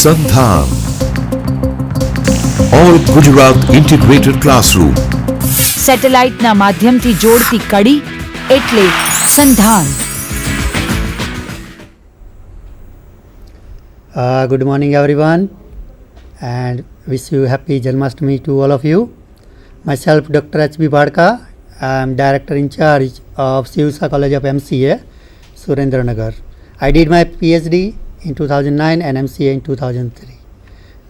સંધાન all Gujarat integrated classroom સેટેલાઇટના માધ્યમથી જોડતી કડી એટલે સંધાન. Good morning everyone and wish you happy Janmashtami to all of you. Myself Dr. H.B. Bhadka. I am Director in charge of Sivsa College of MCA, Surendranagar. I did my PhD in 2009 and MCA in 2003.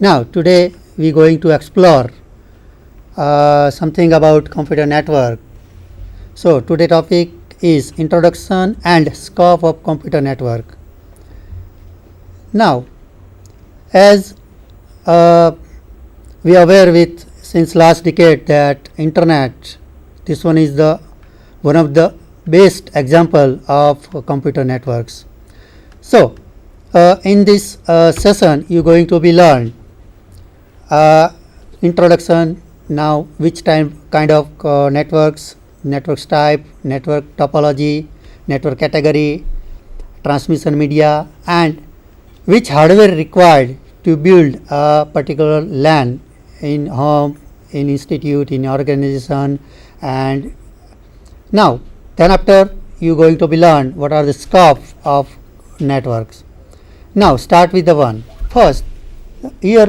Now today we are going to explore something about computer network. So today's topic is introduction and scope of computer network. Now, as we are aware with since last decade that internet, this one is the one of the best example of computer networks. So in this session you are going to be learn introduction, now which kind of networks, networks type, network topology, network category, transmission media, and which hardware required to build a particular LAN in home, in institute, in organization. And now then after you are going to be learn what are the scope of networks. Now start with the one. First, here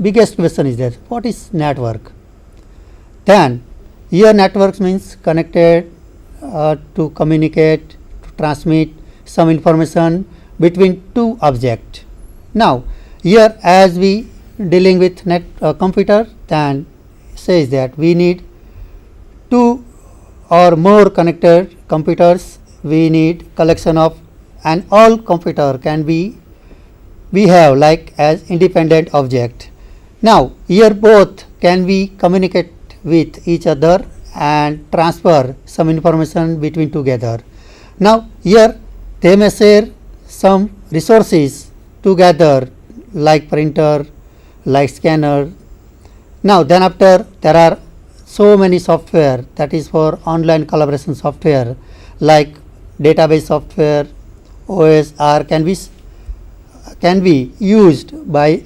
biggest question is that what is network? Then here networks means connected to communicate, to transmit some information between two objects. Now here as we dealing with computer, then says that we need two or more connected computers. We need collection of, and all computer can be we have like as independent object. Now here both can be communicate with each other and transfer some information between together. Now here they may share some resources together like printer, like scanner. Now then after there are so many software that is for online collaboration software like database software, OSR can be used by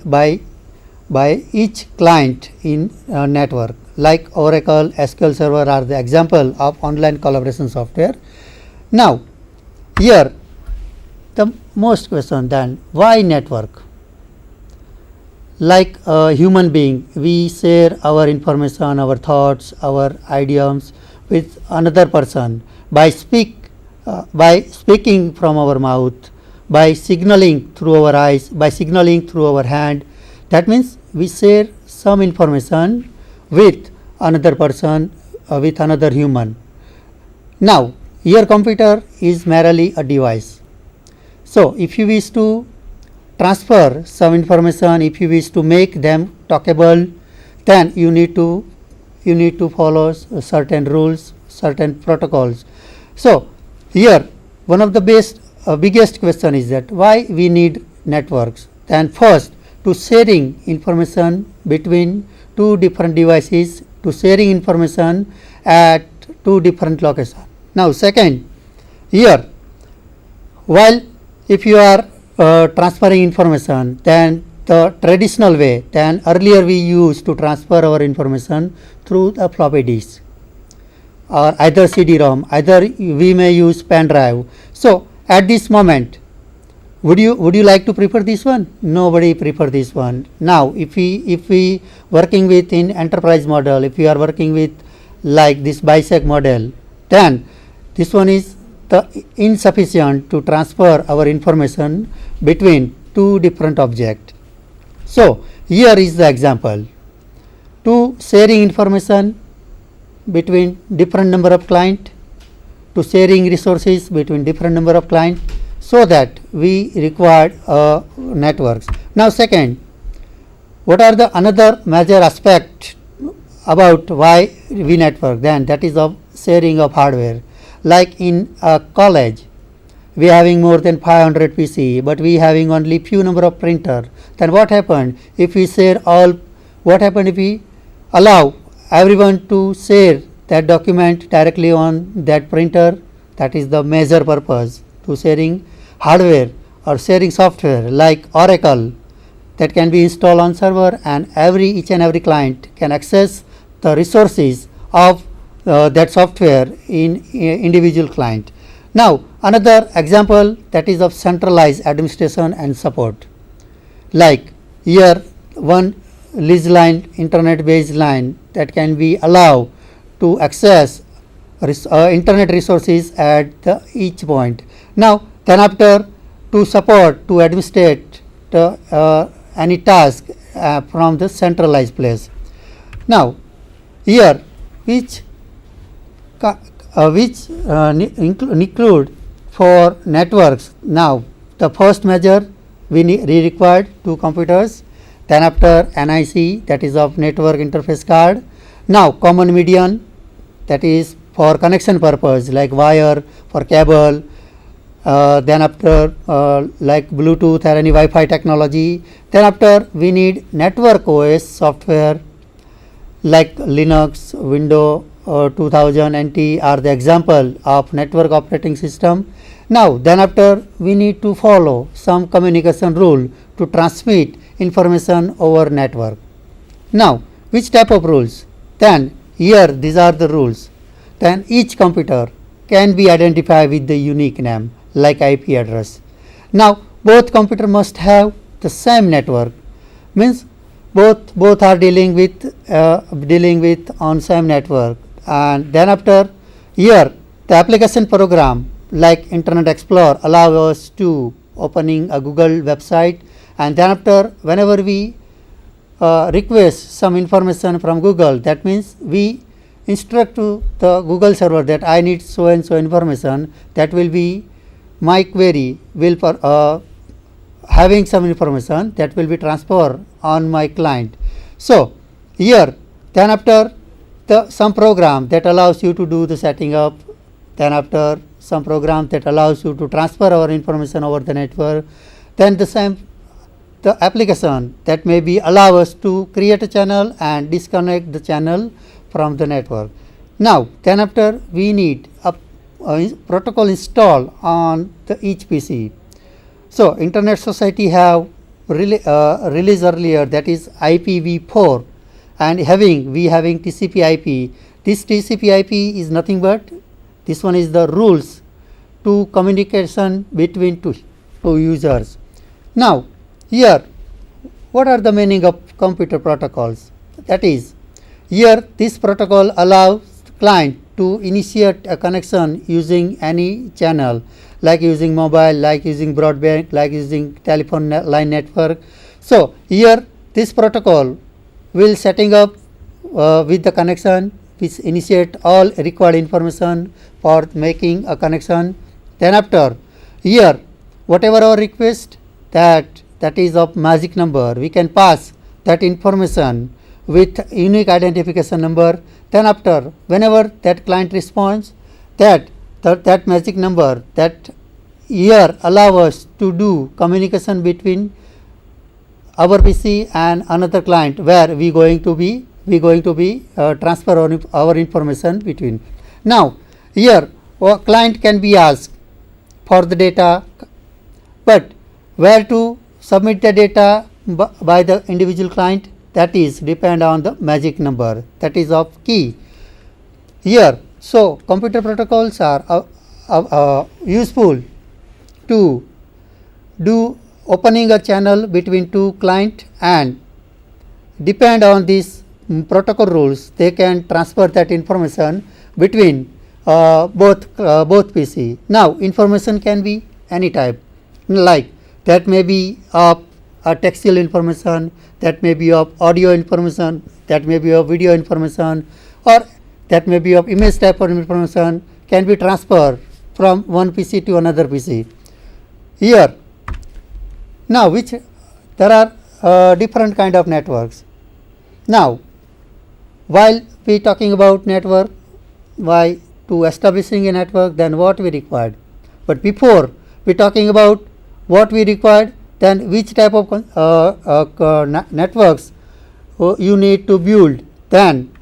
each client in network, like Oracle, SQL Server are the example of online collaboration software. Now here the most question then, why network? Like a human being, we share our information, our thoughts, our ideas with another person by speaking from our mouth, by signaling through our eyes, by signaling through our hand. That means we share some information with another person, with another human. Now your computer is merely a device. So if you wish to transfer some information, if you wish to make them talkable, then you need to follow certain rules, certain protocols. So here one of the biggest question is that why we need networks. Then first, to sharing information between two different devices, to sharing information at two different locations. Now second, here while if you are transferring information, then the traditional way, then earlier we used to transfer our information through the floppy disk or either CD-ROM, either we may use pen drive. So at this moment, would you like to prefer this one? Nobody prefer this one. Now if we working with in enterprise model, if we are working with like this BISEC model, then this one is the insufficient to transfer our information between two different objects. So here is the example. To sharing information between different number of client, to sharing resources between different number of client, so that we required networks. Now second, what are the another major aspect about why we network? Then that is of sharing of hardware. Like in a college, we having more than 500 PC, but we having only few number of printer. Then what happened if we share all? What happened if we allow everyone to share that document directly on that printer? That is the major purpose to sharing hardware or sharing software like Oracle. that can be installed on server, and each and every client can access the resources of that software in individual client. Now another example, that is of centralized administration and support. Like here one lease line, internet based line, that can be allowed to access internet resources at each point. Now then after, to support, to administrate any task from the centralized place. Now here which include for networks. Now the first measure, we required 2 computers, then after NIC, that is of network interface card. Now common median, that is for connection purpose like wire, for cable, then after like Bluetooth or any Wi-Fi technology. Then after we need network OS software like Linux, Windows 2000 NT are the example of network operating system. Now then after, we need to follow some communication rule to transmit information over network. Now which type of rules? Then here these are the rules. Then each computer can be identified with the unique name like IP address. Now both computer must have the same network, means both are dealing with on same network. And then after, here the application program like Internet Explorer allow us to opening a Google website, and then after whenever we request some information from Google, that means we instruct to the Google server that I need so and so information, that will be my query will having some information that will be transferred on my client. So here then after, some program that allows you to do the setting up, then after some program that allows you to transfer our information over the network, then the application that may be allow us to create a channel and disconnect the channel from the network. Now then after, we need a protocol installed on each PC. So Internet Society have released earlier, that is IPv4, and we having TCP IP. This TCP IP is nothing but, this one is the rules to communication between two users. Now here, what are the meaning of computer protocols? That is, here this protocol allows client to initiate a connection using any channel, like using mobile, like using broadband, like using telephone line network. So here this protocol will setting up with the connection, which initiate all required information for making a connection. Then after, here whatever our request, that is of magic number, we can pass that information with unique identification number. Then after, whenever that client responds, that magic number, that here allow us to do communication between our PC and another client, where we going to be transfer our information between. Now here client can be asked for the data, but where to submit the data by the individual client, that is depend on the magic number, that is of key here. So computer protocols are useful to do opening a channel between two client, and depend on these protocol rules, they can transfer that information between both PC. Now information can be any type, like that may be of textual information, that may be of audio information, that may be of video information, or that may be of image type of information, can be transferred from one PC to another PC. Here now, which there are different kind of networks. Now while we talking about network, why to establishing a network, then what we required. But before we talking about what we required, then which type of networks you need to build, then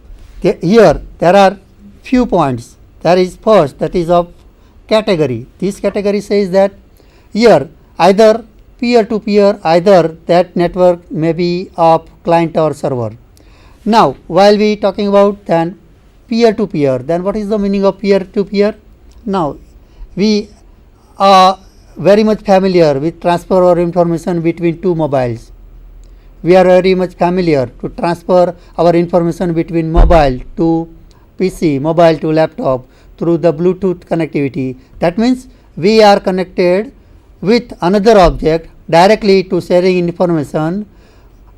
here there are few points. There is first, that is of category. This category says that here either peer-to-peer, either that network may be of client or server. Now, while we talking about then peer-to-peer, then what is the meaning of peer-to-peer? Now, we are very much familiar with transfer of information between two mobiles. We are very much familiar to transfer our information between mobile to PC, mobile to laptop through the Bluetooth connectivity. That means we are connected with another object directly to sharing information.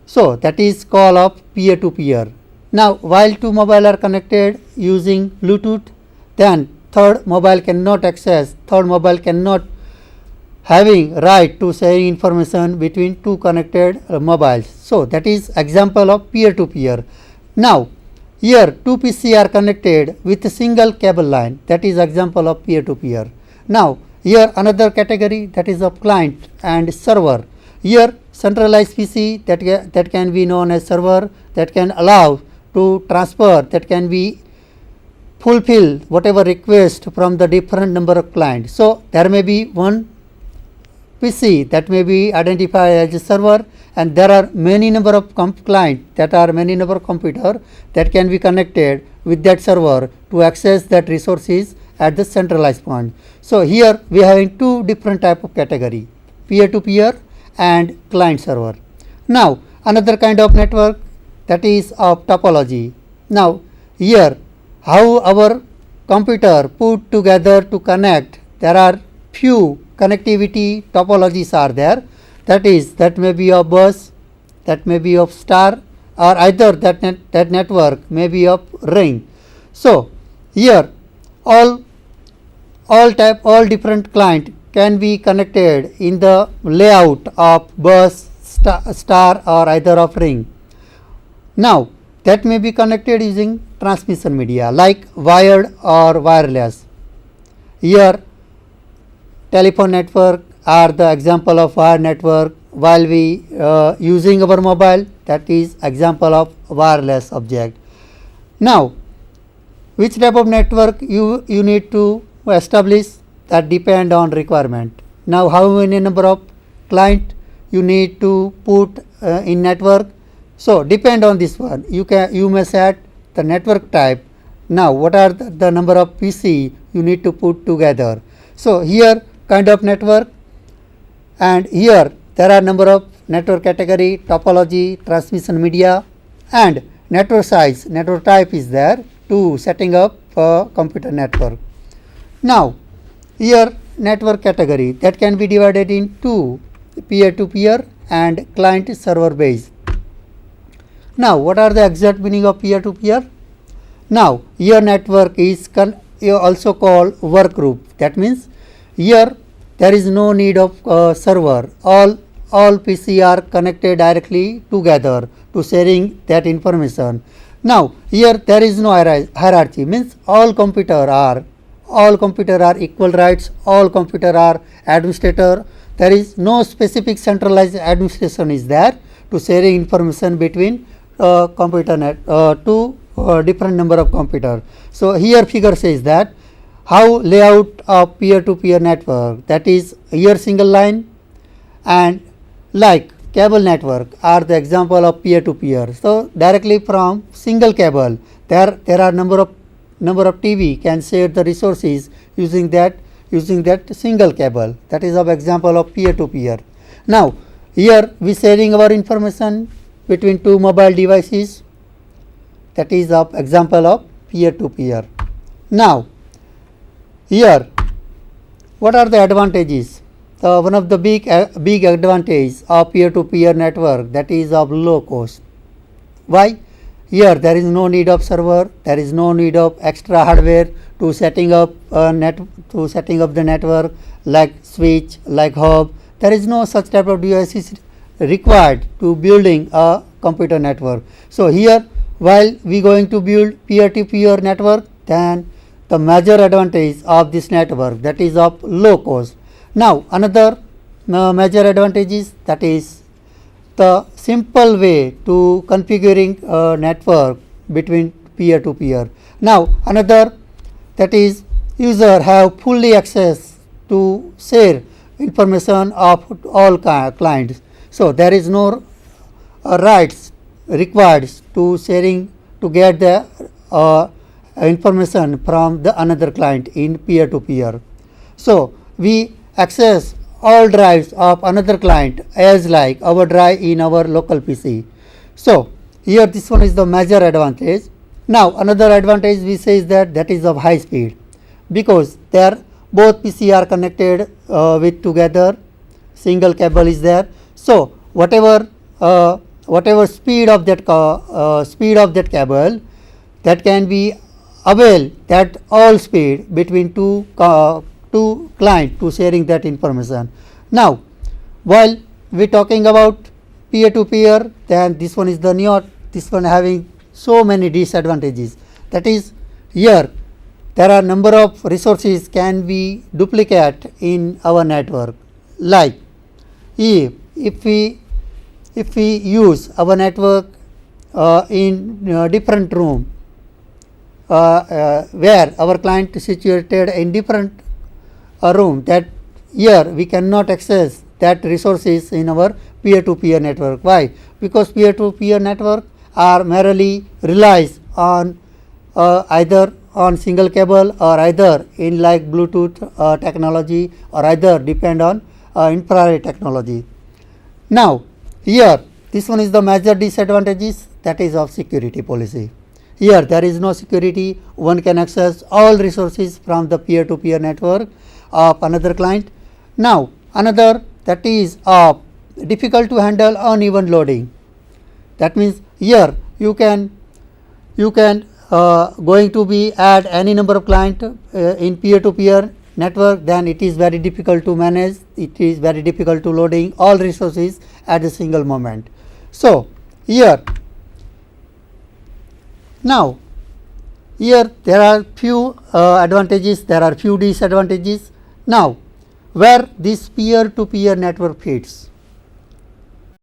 So that is called of peer-to-peer. Now, while two mobile are connected using Bluetooth, then third mobile cannot access, third mobile cannot having right to sharing information between two connected mobiles. So that is example of peer-to-peer. Now, here two PC are connected with a single cable line, that is example of peer-to-peer. Now, here another category, that is of client and server. Here centralized PC that can be known as server, that can allow to transfer, that can be fulfill whatever request from the different number of clients. So there may be one PC that may be identified as a server, and there are many number of clients, that are many number of computer that can be connected with that server to access that resources at the centralized point. So here we are having two different type of category, peer-to-peer and client server. Now another kind of network, that is of topology. Now here how our computer put together to connect, there are few connectivity topologies are there, that may be of bus, that may be of star, or either that network may be of ring. So here all different client can be connected in the layout of bus, star or either of ring. Now that may be connected using transmission media like wired or wireless. Here telephone network are the example of wire network, while we using our mobile, that is example of wireless object. Now which type of network you need to establish, that depend on requirement. Now how many number of client you need to put in network, so depend on this one. You may set the network type. Now what are the number of PC you need to put together. So here kind of network, and here there are number of network category, topology, transmission media, and network size, network type is there to setting up a computer network. Now here network category that can be divided into peer-to-peer and client server base. Now what are the exact meaning of peer-to-peer? Now here network is also called work group. That means here there is no need of server. All PC are connected directly together to sharing that information. Now here there is no hierarchy, means all computer are equal rights, all computer are administrator. There is no specific centralized administration is there to sharing information between computer two different number of computer. So here figure says that how layout of peer-to-peer network, that is here single line and like cable network are the example of peer-to-peer. So directly from single cable there are number of TV can share the resources using that single cable, that is of example of peer-to-peer. Now here we sharing our information between two mobile devices, that is of example of peer-to-peer. Now here what are the advantages? One of the big advantage of peer-to-peer network, that is of low cost. Why? Here there is no need of server, there is no need of extra hardware to setting up the network like switch, like hub. There is no such type of devices required to building a computer network. So here while we going to build peer-to-peer network, then the major advantage of this network, that is of low cost. Now another major advantage is, that is the simple way to configuring a network between peer-to-peer. Now another, that is user have fully access to share information of all clients. So there is no rights required to sharing to get the information from the another client in peer to peer. So we access all drives of another client as like our drive in our local PC. So here this one is the major advantage. Now another advantage we say is that is of high speed, because there both PC are connected with together, single cable is there. So whatever speed of that cable, that can be avail that all speed between two client to sharing that information. Now while we talking about peer to peer, then this one is the not, this one having so many disadvantages. That is, here there are number of resources can be duplicate in our network. Like if we use our network in different room where our client is situated in different room, that here we cannot access that resources in our peer to peer network. Why? Because peer to peer network are merely relies on either on single cable or either in like Bluetooth technology, or either depend on infrared technology. Now here this one is the major disadvantages, that is of security policy. Here there is no security, one can access all resources from the peer to peer network of another client. Now another, that is difficult to handle uneven loading. That means here you can going to be add any number of client in peer to peer network, then it is very difficult to manage, it is very difficult to loading all resources at a single moment. So here now here there are few advantages, there are few disadvantages. Now where this peer to peer network fits,